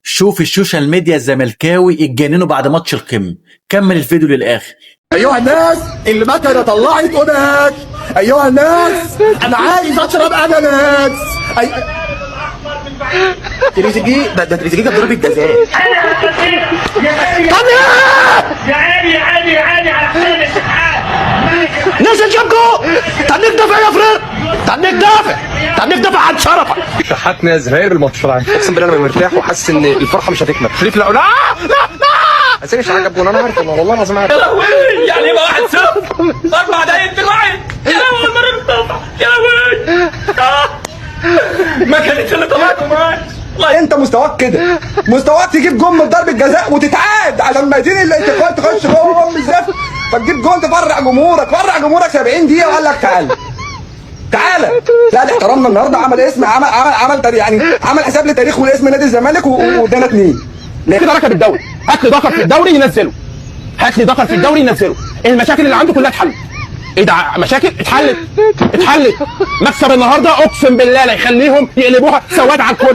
شوف السوشيال ميديا الزملكاوي اتجننوا بعد ماتش القمه. كمل الفيديو للاخر. ايها الناس اللي مكنه طلعت قماش، ايها الناس انا عايز اشرب اناناس. تريزيجيه ده تريزيجيه جاب ضربه الجزاء. يا عيني على حسين الشحات. نزل جاب جول. تنك دافع يا فريق، تنك دافع عن شرفك. شحاتنا زهاير الماتش العام. اقسم بالله انا مرتاح وحاسس ان الفرحه مش هتكمل. شريف لا حسين الشحات جاب جول. انا عارف والله العظيم عارف. يا لهوي يعني يبقى 1-0 4 دقايق في واحد. يا لهوي المره بتطلع. يا لهوي ما كانتش اللي طلعته معاك. انت مستواك كده، مستواك تجيب جول من ضربه جزاء وتتعاد عشان ميتين اللي تخش جوه ام الزفت، فتجيب جول تفرع جمهورك 70 دقيقه وقال لك تعالى. لا ده احترامنا النهارده عمل اسم، عمل يعني عمل حساب لتاريخ والاسم نادي الزمالك وادانا 2. كده ركب الدوري، هات لي ذكر في الدوري ينزله، هات لي ذكر في الدوري ينزله. المشاكل اللي عنده كلها اتحلت. ايه ده مشاكل اتحلت. مكسب النهارده اقسم بالله لا يخليهم يقلبوها سواد على الكل.